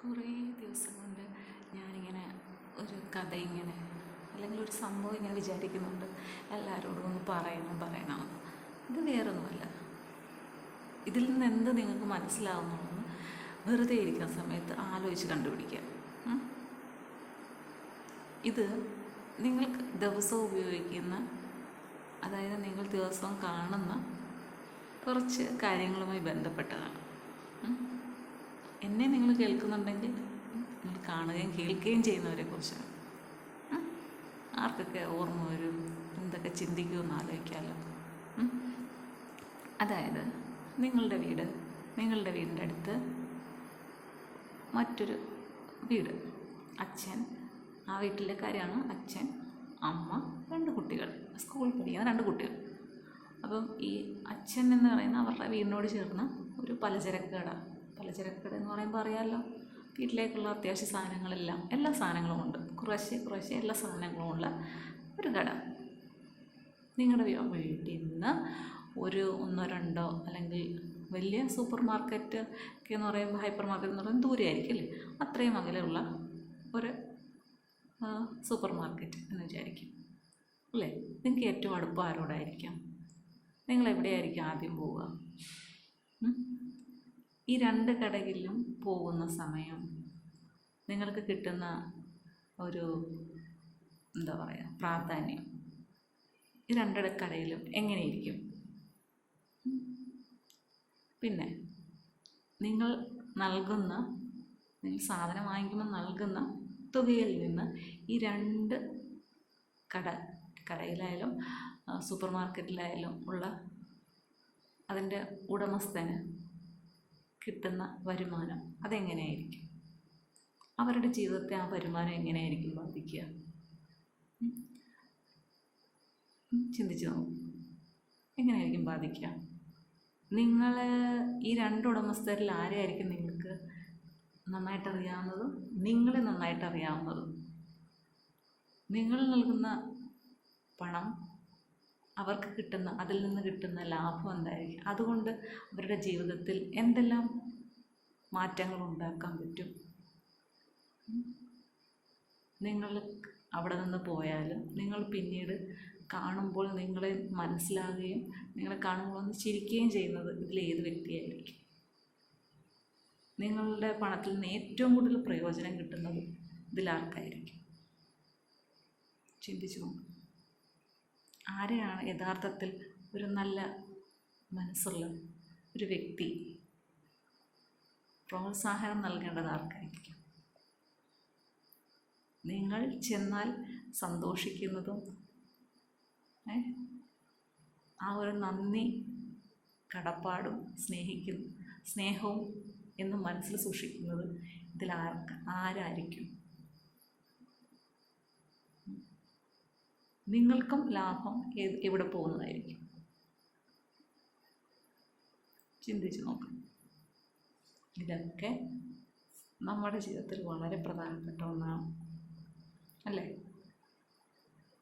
കുറേ ദിവസം കൊണ്ട് ഞാനിങ്ങനെ ഒരു കഥ ഇങ്ങനെ അല്ലെങ്കിൽ ഒരു സംഭവം ഇങ്ങനെ വിചാരിക്കുന്നുണ്ട്, എല്ലാവരോടും ഒന്ന് പറയണം. ഇത് വേറൊന്നുമല്ല. ഇതിൽ നിന്ന് എന്ത് നിങ്ങൾക്ക് മനസ്സിലാവുന്നുള്ളതെന്ന് വെറുതെ ഇരിക്കുന്ന സമയത്ത് ആലോചിച്ച് കണ്ടുപിടിക്കുക. ഇത് നിങ്ങൾക്ക് ദിവസവും ഉപയോഗിക്കുന്ന, അതായത് നിങ്ങൾ ദിവസവും കാണുന്ന കുറച്ച് കാര്യങ്ങളുമായി ബന്ധപ്പെട്ടതാണ്. എന്നെ നിങ്ങൾ കേൾക്കുന്നുണ്ടെങ്കിൽ നിങ്ങൾ കാണുകയും കേൾക്കുകയും ചെയ്യുന്നവരെ കുറിച്ചാണ്. ആർക്കൊക്കെ ഓർമ്മ വരും, എന്തൊക്കെ ചിന്തിക്കുമെന്ന് ആലോചിക്കാമല്ലോ. അതായത് നിങ്ങളുടെ വീടിൻ്റെ അടുത്ത് മറ്റൊരു വീട്, അച്ഛൻ, ആ വീട്ടിലെ കാര്യമാണ്, അച്ഛൻ, അമ്മ, 2 കുട്ടികൾ, സ്കൂളിൽ പഠിക്കുന്ന 2 കുട്ടികൾ. അപ്പം ഈ അച്ഛൻ എന്ന് പറയുന്ന അവരുടെ വീടിനോട് ചേർന്ന് ഒരു പലചരക്ക് കട എന്ന് പറയുമ്പോൾ അറിയാമല്ലോ, വീട്ടിലേക്കുള്ള അത്യാവശ്യ സാധനങ്ങളെല്ലാം, എല്ലാ സാധനങ്ങളും ഉണ്ട്, കുറേശ്ശെ എല്ലാ സാധനങ്ങളും ഉള്ള ഒരു കട. നിങ്ങളുടെ വീട്ടിൽ നിന്ന് ഒരു 1-2 അല്ലെങ്കിൽ വലിയ സൂപ്പർ മാർക്കറ്റ് ഒക്കെ എന്ന് പറയുമ്പോൾ, ഹൈപ്പർ മാർക്കറ്റ് എന്ന് പറയുമ്പോൾ ദൂരെ ആയിരിക്കും അല്ലേ, അത്രയും അകലെയുള്ള ഒരു സൂപ്പർ മാർക്കറ്റ് എന്ന് വിചാരിക്കും അല്ലേ. നിങ്ങൾക്ക് ഏറ്റവും അടുപ്പം ആരോടായിരിക്കാം? നിങ്ങൾ എവിടെയായിരിക്കും ആദ്യം പോവുക? ഈ 2 കടകളിലും പോകുന്ന സമയം നിങ്ങൾക്ക് കിട്ടുന്ന ഒരു പ്രാധാന്യം ഈ 2 കടയിലും എങ്ങനെയിരിക്കും? പിന്നെ നിങ്ങൾ സാധനം വാങ്ങിക്കുമ്പോൾ നൽകുന്ന തുകയിൽ നിന്ന് ഈ 2 കടയിലായാലും സൂപ്പർ മാർക്കറ്റിലായാലും ഉള്ള അതിൻ്റെ ഉടമസ്ഥന് കിട്ടുന്ന വരുമാനം അതെങ്ങനെയായിരിക്കും? അവരുടെ ജീവിതത്തെ ആ വരുമാനം എങ്ങനെയായിരിക്കും ബാധിക്കുക? ചിന്തിച്ചു നോക്കും. എങ്ങനെയായിരിക്കും ബാധിക്കുക? നിങ്ങൾ ഈ 2 ഉടമസ്ഥരിൽ ആരെയായിരിക്കും നിങ്ങൾക്ക് നന്നായിട്ടറിയാവുന്നതും നിങ്ങളെ നന്നായിട്ടറിയാവുന്നതും? നിങ്ങൾ നൽകുന്ന പണം അവർക്ക് കിട്ടുന്ന, അതിൽ നിന്ന് കിട്ടുന്ന ലാഭം എന്തായിരിക്കും? അതുകൊണ്ട് അവരുടെ ജീവിതത്തിൽ എന്തെല്ലാം മാറ്റങ്ങൾ ഉണ്ടാക്കാൻ പറ്റും? നിങ്ങൾ അവിടെ നിന്ന് പോയാലും നിങ്ങൾ പിന്നീട് കാണുമ്പോൾ നിങ്ങളെ മനസ്സിലാകുകയും നിങ്ങളെ കാണുമ്പോൾ ഒന്ന് ചിരിക്കുകയും ചെയ്യുന്നത് ഇതിലേത് വ്യക്തിയായിരിക്കും? നിങ്ങളുടെ പണത്തിൽ നിന്ന് ഏറ്റവും കൂടുതൽ പ്രയോജനം കിട്ടുന്നത് ഇതിലാർക്കായിരിക്കും? ചിന്തിച്ചു നോക്കും. ആരെയാണ് യഥാർത്ഥത്തിൽ ഒരു നല്ല മനസ്സുള്ള ഒരു വ്യക്തി പ്രോത്സാഹനം നൽകേണ്ടത് ആർക്കായിരിക്കും? നിങ്ങൾ ചെന്നാൽ സന്തോഷിക്കുന്നതും ആ ഒരു നന്ദി, കടപ്പാടും സ്നേഹവും എന്ന് മനസ്സിൽ സൂക്ഷിക്കുന്നത് ആരായിരിക്കും? നിങ്ങൾക്കും ലാഭം എവിടെ പോകുന്നതായിരിക്കും? ചിന്തിച്ച് നോക്കാം. ഇതൊക്കെ നമ്മുടെ ജീവിതത്തിൽ വളരെ പ്രധാനപ്പെട്ട ഒന്നാണ് അല്ലേ?